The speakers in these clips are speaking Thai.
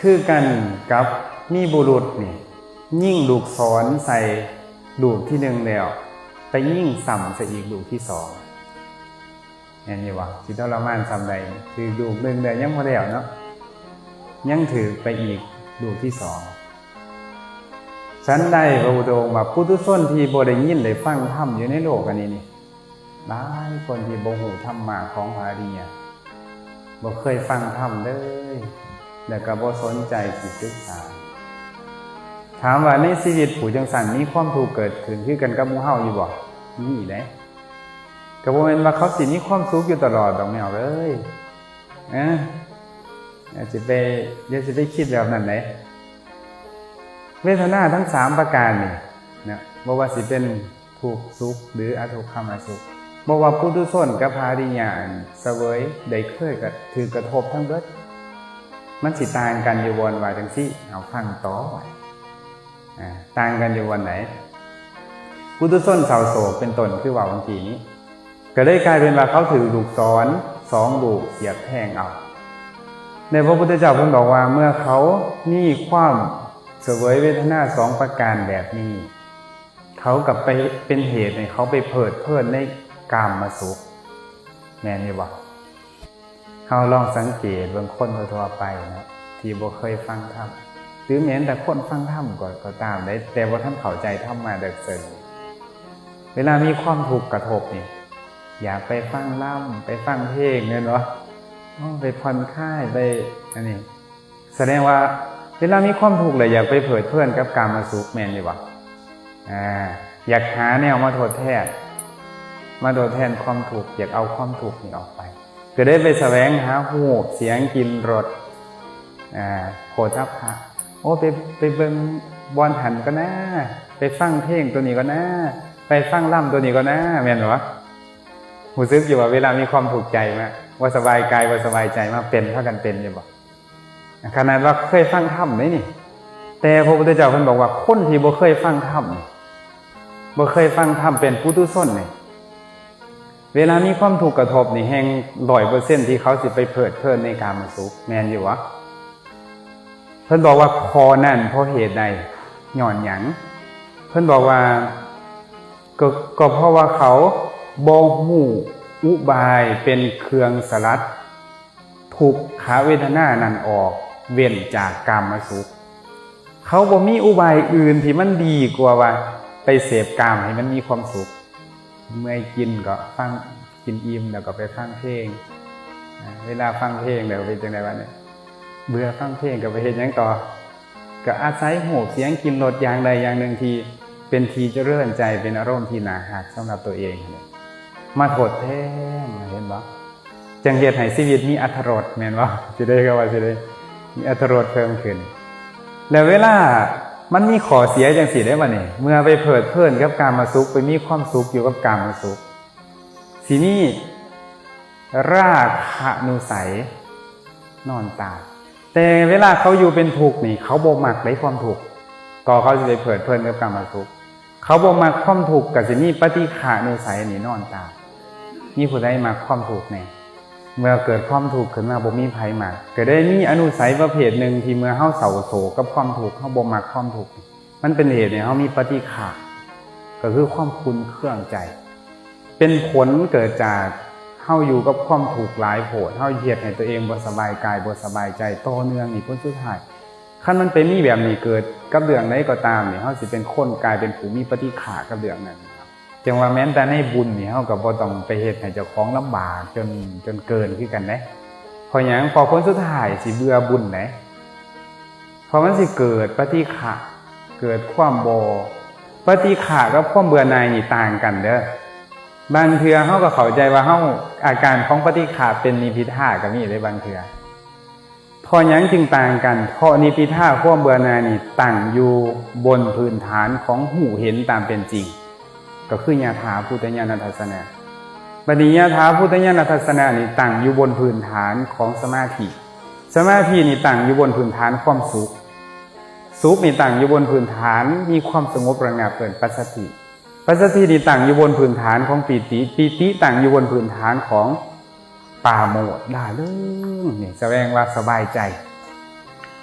คือกันกับมีบุรุษนี่ยิ่งลูกศรใส่ลูกที่หนึ่งแล้วไปยิ่งซ้ำใส่อีกลูกที่สองนี่วะสิทรมานซ้ำใดคือลูกหนึ่งเดียวยังพอแล้วเนาะยังถือไปอีกลูกที่สองฉันได้พระพุทธองค์ว่าปุถุชนที่บ่ได้ยินได้ฟังธรรมอยู่ในโลกอันนี้นี่หลายคนที่บ่ฮู้ธรรมะของพระอริยะบ่เคยฟังธรรมเลยแล้วก็บ่สนใจสิศึกษาถามว่าในชีวิตผู้จังซั่นมีความทุกข์เกิดขึ้นคือกันกับหมู่เฮาอยู่บ่มีแหละก็บ่แม่นว่าเขาสิมีความสุขอยู่ตลอดดอกแม่เอ้ยอย่าสิไปคิดแบบนั้นเด้เวทนาทั้ง3ประการนี่นะบ่ว่าสิเป็นทุกข์สุขหรืออทุกขมสุขบ่ว่าปุถุชนกับพระอริยะเสวยได้เคยก็ถือกระทบทั้งเบิดมันสิต่างกันอยู่วันว่าจังซี่เอาฟังต่อไว้ต่างกันอยู่วันไหนปุถุชนเศร้าโศกเป็นต้นคือว่าบางทีนี้ก็เลยกลายเป็นว่าเขาถือลูกศร2ลูกเสียบแทงเอาในพระพุทธเจ้าเพิ่นบอกว่าเมื่อเขามีความเสวยเวทนา2ประการแบบนี้เขากลับไปเป็นเหตุให้เขาไปเพลิดเพลินในกามสุขแม่นอยู่บ่เราลองสังเกตเบิ่งคนทั่วไปนะที่บ่เคยฟังธรรมหรือแม้แต่คนฟังธรรมก็ตามได้แต่บ่ทันเข้าใจธรรมะเด็กเสิร์เวลามีความทุกข์กระทบนี่อยากไปฟังล่ำไปฟังเพลงเนี่ยเนาะไปผ่อนคลายไปอันนี้แสดงว่าเวลามีความทุกข์เลยอยากไปเพลิดเพลินกับกามสุขแม่นอยู่บ่อยากหาแนวมาทดแทนความทุกข์อยากเอาความทุกข์นี่ออกไปก็ได้ไปแสวงหาหูเสียงกลิ่นรสโผฏฐัพพะไปเบิ่งบอนหันก็น่าไปฟังเพลงตัวนี้ก็น่าไปฟังล่ำตัวนี้ก็น่าแม่นบ่หูซึกอยู่ว่าเวลามีความถูกใจมาว่าสบายกายว่าสบายใจมาเป็นเท่ากันเป็นอยู่บ่ขนาดว่าเคยฟังธรรมนี่แต่พระพุทธเจ้าเพิ่นบอกว่าคนที่บ่เคยฟังธรรมเป็นปุถุชนนี่เวลามีความทุกข์กระทบนี่แห่ง 100% ที่เขาสิไปเพลิดเพลินในกามสุขแม่นอยู่วะเพิ่นบอกว่าคอนั่นเพราะเหตุใดย้อนหยังเพิ่นบอกว่าก็เพราะว่าเขาบ่ฮู้อุบายเป็นเครื่องสลัดทุกขเวทนานั้นออกเว้นจากกามสุขเขาบ่มีอุบายอื่นที่มันดีกว่าว่าไปเสพกามให้มันมีความสุขเมื่อกินก็ฟังกินอิ่มแล้วก็ไปฟังเพลงเวลาฟังเพลงแล้วเป็นจังได๋วะเนี่ยเบื่อฟังเพลงก็ไปเฮ็ดหยังต่อก็อาศัยหูเสียงกินรสอย่างใดอย่างหนึ่งที่เป็นทีเจริญใจเป็นอารมณ์ที่น่าฮักสำหรับตัวเองมาโทษแท้เห็นบ่จังเฮ็ดให้ชีวิตมีอรรถรสแม่นบ่สิได้ก็ว่าสิได้มีอรรถรสเพิ่มขึ้นแล้วเวลามันมีข้อเสียจังซี่ได้บ่นี่เมื่อไปเพลิดเพลินกับกามสุขไปมีความสุขอยู่กับกามสุขสิมีราคะนุสัยนอนตาแต่เวลาเขาอยู่เป็นทุกข์นี่เขาบ่มักได้ความทุกข์ก็เขาสิไปเพลิดเพลินกับกามสุขเขาบ่มักความทุกข์ก็สิมีปฏิฆานุสัยนี่นอนตามีผู้ใดมักความทุกข์แน่เมื่อเกิดความทุกข์ขึ้นมาบ่มีไผมักก็ได้มีอนุสัยประเภทหนึ่งที่เมื่อเฮาเศร้าโศกกับความทุกข์เฮาบ่มักความทุกข์มันเป็นเหตุให้เฮามีปฏิฆาก็คือความขุ่นเคืองใจเป็นผลเกิดจากเฮาอยู่กับความทุกข์หลายโพดเฮาเฮ็ดให้ตัวเองบ่สบายกายบ่สบายใจต่อเนื่องนี่ผลสุดท้ายคันมันเป็นมีแบบนี้เกิดกับเรื่องใดก็ตามนี่เฮาสิเป็นคนกลายเป็นผู้มีปฏิฆากับเรื่องนั้นจังว่าแม้แต่ในบุญนี่เฮาก็บ่ต้องไปเฮ็ดให้เจ้าของลำบากจนเกินคือกันเด้เพราะหยังพอผลสุดท้ายสิเบื่อบุญเด้เพราะมันสิเกิดปฏิฆาเกิดความบ่ปฏิฆากับความเบื่อหน่ายนี่ต่างกันเด้อบางเทื่อเฮาก็เข้าใจว่าเฮาอาการของปฏิฆาเป็นนิพพิทาก็มีได้บางเทื่อพอหยังจึงต่างกันเพราะนิพพิทาความเบื่อหน่ายนี่ตั้งอยู่บนพื้นฐานของหูเห็นตามเป็นจริงก็คือญาถาพุทธญาณทัศนะบัดนี้ญาถาพุทธญาณทัศนะนี่ตั้งอยู่บนพื้นฐานของสมาธินี่ตั้งอยู่บนพื้นฐานความสุขนี่ตั้งอยู่บนพื้นฐานมีความสงบระงับเกิดปัสสัทธินี่ตั้งอยู่บนพื้นฐานของปีติตั้งอยู่บนพื้นฐานของปาโมทย์ล่าเริงนี่แสดงว่าสบายใจ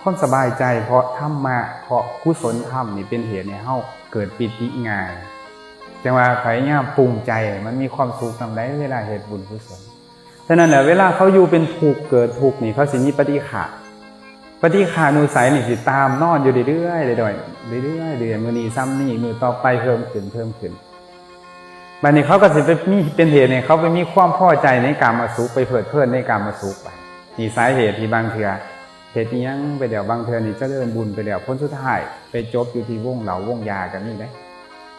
ความสบายใจเพราะธรรมะเพราะกุศลธรรมนี่เป็นเหตุให้เฮาเกิดปิติง่ายจังว่าพยายามปรุงใจมันมีความสุขนำได้เวลาเฮ็ดบุญกุศลฉะนั้นแหละเวลาเขาอยู่เป็นทุกข์เกิดทุกข์นี่เขาสิมีปฏิฆะนุสัยนี่สิตามนอนอยู่เรื่อยๆเรื่อยๆมื้อนี้ซ้ำนี่มื้อต่อไปเพิ่มขึ้นบัดนี้เขาก็สิไปมีเป็นเหตุให้เขาไปมีความพอใจในกามสุขไปเพลิดเพลินในกามสุขไปนี่สาเหตุที่บางเทื่อเหตุยังไปเดี๋ยวบางเทื่อนี่เจริญบุญไปเดี๋ยวพ้นสุดท้ายไปจบอยู่ที่วงเหล้าวงยากันนี่ได้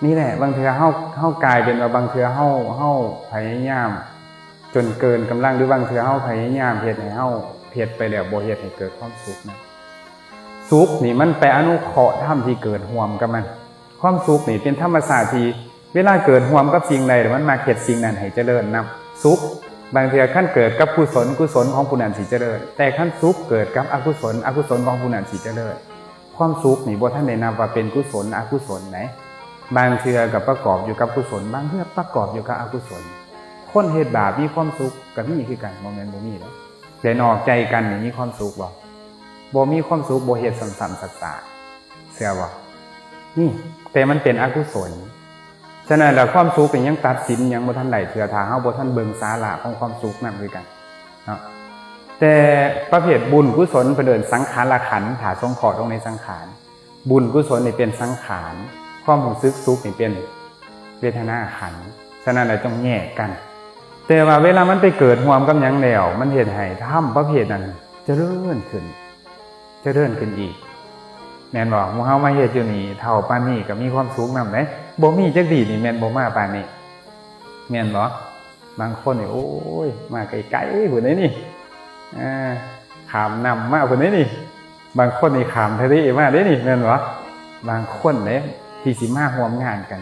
นี่แหละบางเทื่อเฮากลายเป็นว่าบางเทื่อเฮาพยายามจนเกินกำลังหรือบางเทื่อเฮาพยายามเฮ็ดให้เฮาเฮ็ดไปแล้วบ่เฮ็ดให้เกิดความสุขนะสุขนี่มันไปอนุเคราะห์ธรรมที่เกิดร่วมกับมันความสุขนี่เป็นธรรมชาติที่เวลาเกิดร่วมกับสิ่งใดมันมาเฮ็ดสิ่งนั้นให้เจริญนำสุขบางเทื่อขั้นเกิดกับกุศลของผู้นั้นสิเจริญแต่ขั้นสุขเกิดกับอกุศลของผู้นั้นสิเจริญความสุขนี่บ่ทันได้นับว่าเป็นกุศลอกุศลไหนบางเทื่อก็ประกอบอยู่กับกุศลบางเทื่อประกอบอยู่กับอกุศลคนเฮ็ดบาปมีความสุขก็มีคือกันบ่แม่นบ่มีเด้อแต่นอกใจกันนี่มีความสุขบ่มีความสุขบ่เฮ็ดซ้ำๆซักๆเชื่อบ่นี่แต่มันเป็นอกุศลฉะนั้นแล้วความสุขเป็นยังตัดสินยังบ่ทันได้เทื่อถ้าเฮาบ่ทันเบิ่งสาระของความสุขนำคือกันเนาะแต่ประเภทบุญกุศลเพิ่นเอิ้นสังขารขันธ์ถ้าสงเคราะห์ลงในสังขารบุญกุศลนี่เป็นสังขารความรู้สึกสุขนี่เป็นเวทนาขันธ์ฉะนั้นแล้วต้องแยกกันแต่ว่าเวลามันไปเกิดร่วมกับหยังแล้วมันเฮ็ดให้ธรรมประเภทนั้นเจริญขึ้นอีกแม่นบ่หมู่เฮามาเฮ็ดอยู่นี่เท่าปานนี้ก็มีความสุขนำเด้บ่มีจักดีนี่แม่นบ่มาปานนี้แม่นบ่บางคนนี่โอ้ยมาไกลๆพุ่นนี่ข้ามน้ำมาพุ่นนี่บางคนนี่ข้ามทะเลมาเด้นี่แม่นบ่บางคนเด้ที่สิมาร่วมงานกัน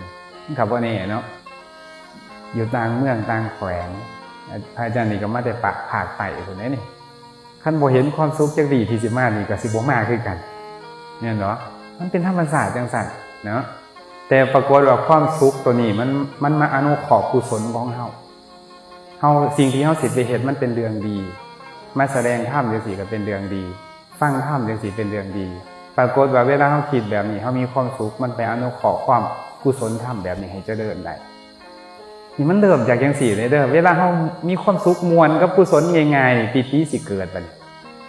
ก็บ่แน่เนาะอยู่ต่างเมืองต่างแขวงพระอาจารย์นี่ก็มาแต่ภาคใต้พุ่นนี่คันบ่เห็นความสุขจักดีที่สิมานี่ก็สิบ่มาคือกันแม่นบ่มันเป็นธรรมชาติจังซั่นเนาะแต่ปรากฏว่าความสุขตัวนี้มันมาอนุเคราะห์กุศลของเฮาสิ่งที่เฮาสิไปเฮ็ดมันเป็นเรื่องดีมาแสดงธรรมจังซี่ก็เป็นเรื่องดีฟังธรรมจังซี่เป็นเรื่องดีปรากฏว่าเวลาเฮาคิดแบบนี้เฮามีความสุขมันไปอนุเคราะห์ความกุศลธรรมแบบนี้ให้เจริญได้นี่มันเริ่มจากจังซี่เลยเด้อเวลาเฮามีความสุขมวลกับกุศลง่ายๆปิติสิเกิดบัดนี้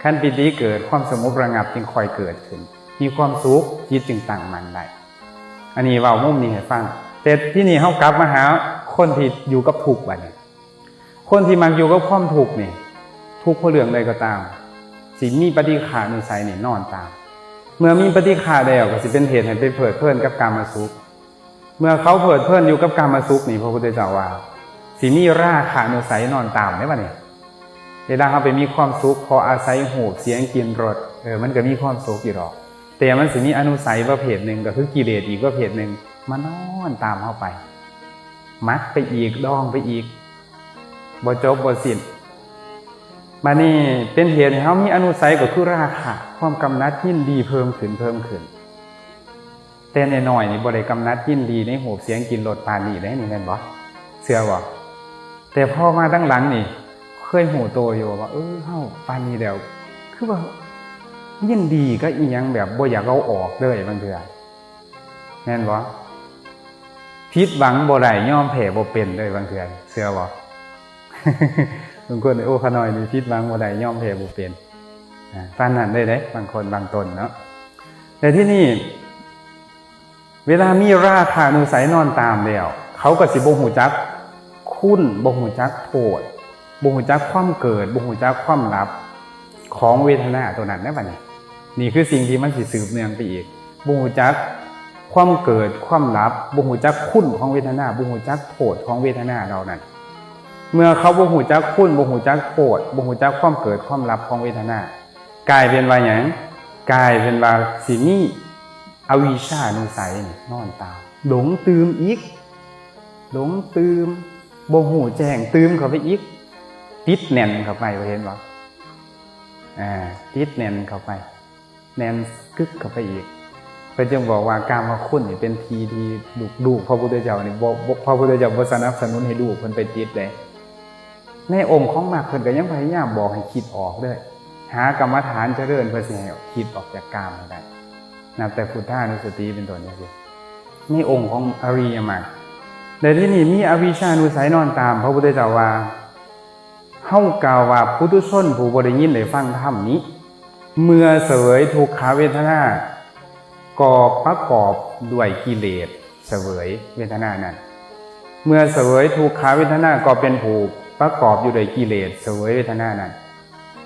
คันปิติเกิดความสงบระงับจึงค่อยเกิดขึ้นมีความสุขจิตจึงตั้งมั่นได้อันนี้เว้ามุมนี้ให้ฟังแต่ที่นี่เฮากลับมาหาคนที่อยู่กับทุกข์บัดนี้คนที่มักอยู่กับความทุกข์นี่ทุกข์เพราะเรื่องใดก็ตามสิมีปฏิฆานิสัยนี่นอนตามเมื่อมีปฏิฆาแล้วก็สิเป็นเหตุให้ไปเพลิดเพลินกับกามสุขเมื่อเขาเพลิดเพลินอยู่กับกามสุขนี่พระพุทธเจ้าว่าสิมีราคะนิสัยนอนตามได้บัดนี้เวลาเฮาไปมีความสุขพออาศัยหูเสียงกลิ่นรสมันก็มีความสุขอยู่หรอกแต่มันสิมีอนุสัยประเภทหนึ่งก็คือกิเลสอีกประเภทหนึ่งมานอนตามเข้าไปมักไปอีกดองไปอีกบ่จบบ่สิ้นมานี่เป็นเหตุให้เฮามีอนุสัยก็คือราคะความกำหนัดยินดีเพิ่มขึ้นแต่น้อยๆนี่บ่ได้กำหนัดยินดีในหูเสียงกลิ่นรสปานนี้ได้นี่แม่นบ่เชื่อบ่แต่พอมาตั้งหลังนี่เคยหูโตอยู่ว่าเฮาปานนี้แล้วคือว่ายินดีก็อีหยังแบบบ่อยากเอาออกเลยบางเทื่อแม่นบ่ผิดหวังบ่ได้ยอมแพ้บ่เป็นเลยบางเทื่อเชื่อบ่บางคนขน้อยนี่ผิดหวังบ่ได้ยอมแพ้บ่เป็นปานนั้นได้บางคนบางตนเนาะแต่ที่นี่เวลามีราคะนุสัยนอนตามแล้วเขาก็สิบ่ฮู้จักคุณบ่ฮู้จักโทษบ่ฮู้จักความเกิดบ่ฮู้จักความลับของเวทนาตัวนั้นได้บัดนี้นี่คือสิ่งที่มันสิสืบเนื่องไปอีกบ่ฮู้จักความเกิดความลับบ่ฮู้จักคุณของเวทนาบ่ฮู้จักโทษของเวทนาเหล่านั้นเมื่อเขาบ่ฮู้จักคุณบ่ฮู้จักโทษบ่ฮู้จักความเกิดความลับของเวทนากลายเป็นว่าหยังกลายเป็นว่าสิมีอวิชชานุสัยนอนตามหลงตื่มอีกหลงตื่มบ่ฮู้แจ้งตื่มเข้าไปอีกติดแน่นเข้าไปเห็นบ่ติดแน่นเข้าไปแน่นกึกเข้าไปอีกเพิ่นจึงบอกว่ากามคุณนี่เป็นทีที่ดุพระพุทธเจ้านี่บ่พระพุทธเจ้าบ่สนับสนุนให้ดุเพิ่นไปติดเลยในองค์ของมรรคเพิ่นก็ยังพยายามบอกให้คิดออกเด้อใ หากรรมฐานเจริญเพื่อสิให้คิดออกจากกามให้ได้นับแต่พุทธานุสติเป็นต้นนี้สินี่องค์ของอริยมรรคแต่ที่นี่มีอวิชชานุสัยนอนตามพระพุทธเจ้าว่าเฮากล่าวว่าปุถุชนผู้บ่ได้ยินได้ฟังธรรมนี้เมื่อเสวยทุกขเวทนาก็ประกอบด้วยกิเลสเสวยเวทนานั้นเมื่อเสวยทุกขเวทนาก็เป็นผู้ประกอบอยู่ด้วยกิเลสเสวยเวทนานั้น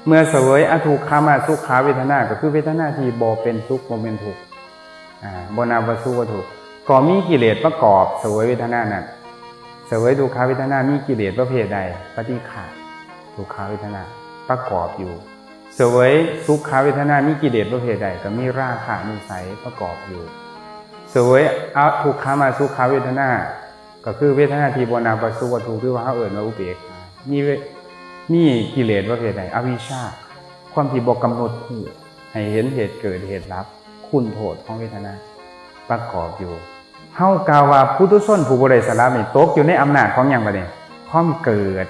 เมื่อเสวยอทุกขมสุขเวทนาก็คือเวทนาที่บ่เป็นทุกข์บ่เป็นทุกข์บ่นับว่าสุขว่าทุกข์ก็มีกิเลสประกอบเสวยเวทนานั้นเสวยทุกขเวทนามีกิเลสประเภทใดปฏิฆะทุกขเวทนาประกอบอยู่เสวยสุขเวทนามีกิเลสประเภทใดก็มีราคะนิสัยประกอบอยู่เสวยอทุกขมสุขเวทนาก็คือเวทนาที่บ่นับว่าสุขว่าทุกข์หรือว่าเฮาเอิ้นว่าอุเบกขามีกิเลสประเภทใดอวิชชาความที่บ่กำหนดรู้ให้เห็นเหตุเกิดเหตุดับคุณโทษของเวทนาประกอบอยู่เฮากล่าวว่าปุถุชนผู้บ่ได้สละนี่ตกอยู่ในอำนาจของหยังบัดนี้ความเกิด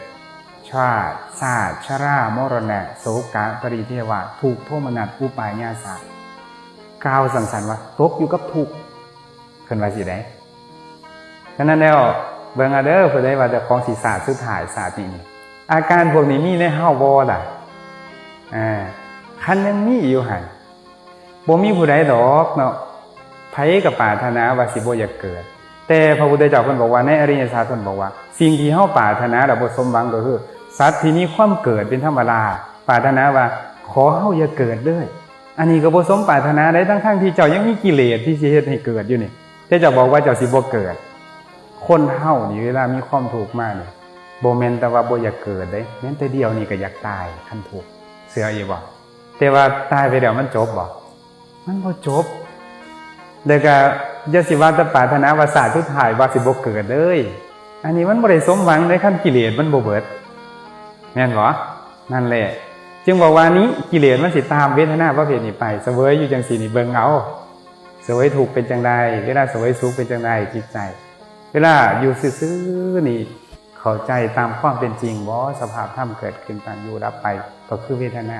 ชาติศาสตร์ชรามรณะโศกะปริเทวะทุกข์โทมนัสอุปาญาสะกล่าวสั้นๆว่าตกอยู่กับทุกข์เพิ่นว่าสิได้ฉะนั้นแล้วเบิ่งเอาเด้อเพิ่นได้ว่าเจ้าของสิศาสตร์สุดท้ายศาสตร์นี้อาการพวกนี้มีในเฮาบ่ล่ะคันยังมีอยู่หั่นบ่มีผู้ใดดอกเนาะไผก็ปรารถนาว่าสิบ่อยากเกิดแต่พระพุทธเจ้าเพิ่นบอกว่าในอริยสัจเพิ่นบอกว่าสิ่งที่เฮาปรารถนาแล้วบ่สมหวังก็คือสัตว์ที่มีความเกิดเป็นธรรมดาปรารถนาว่าขอเฮาอย่าเกิดเลยอันนี้ก็บ่สมปรารถนาได้ทั้งๆที่เจ้ายังมีกิเลสที่สิเฮ็ดให้เกิดอยู่นี่แต่เจ้าบอกว่าเจ้าสิบ่เกิดคนเฮานี่เวลามีความทุกข์มานี่บ่แม่นแต่ว่าบ่อยากเกิดเด้แม้แต่เดียวนี่ก็อยากตายคันทุกข์เชื่ออยู่บ่แต่ว่าตายไปแล้วมันจบบ่มันบ่จบแล้วก็อย่าสิว่าแต่ปรารถนาว่าศาสตร์สุดท้ายว่าสิบ่เกิดเลยอันนี้มันบ่ได้สมหวังในขั้นกิเลสมันบ่เบิดแม่นบ่นั่นแหละจึงบอกว่านี้กิเลสมันสิตามเวทนาประเภทนี้ไปเสวยอยู่จังซี่นี่เบิ่งเอาเสวยทุกข์เป็นจังไดเวลาเสวยสุขเป็นจังไดจิตใจเวลาอยู่ซื่อๆนี่เข้าใจตามความเป็นจริงบ่สภาพธรรมเกิดขึ้นตั้งอยู่ดับไปก็คือเวทนา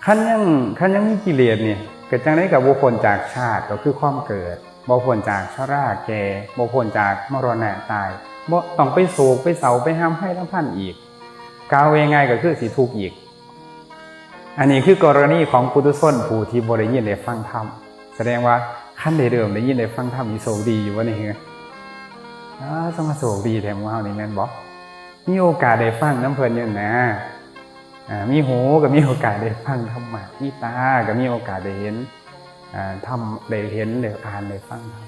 คันยังมีกิเลสนี่เกิดจังได๋ก็บ่พ้นจากชาติก็คือความเกิดบ่พ้นจากชราแก่บ่พ้นจากมรณะตายบ่ต้องไปโศกไปเศร้าไปห้ำให้ลำพันอีกกล่าวง่ายๆก็คือสิทุกข์อีกอันนี้คือกรณีของปุถุชนผู้ที่บ่ได้ยินได้ฟังธรรมแสดงว่าคันได้เริ่มได้ยินได้ฟังธรรมนี่โชคดีอยู่ว่านี่คือสมาโชคดีแท้หมู่เฮานี่แม่นบ่มีโอกาสได้ฟังนำเพิ่นอยู่นะมีหูก็มีโอกาสได้ฟังธรรมะมีตาก็มีโอกาสได้เห็นทำได้เห็นได้อ่านได้ฟังธรรม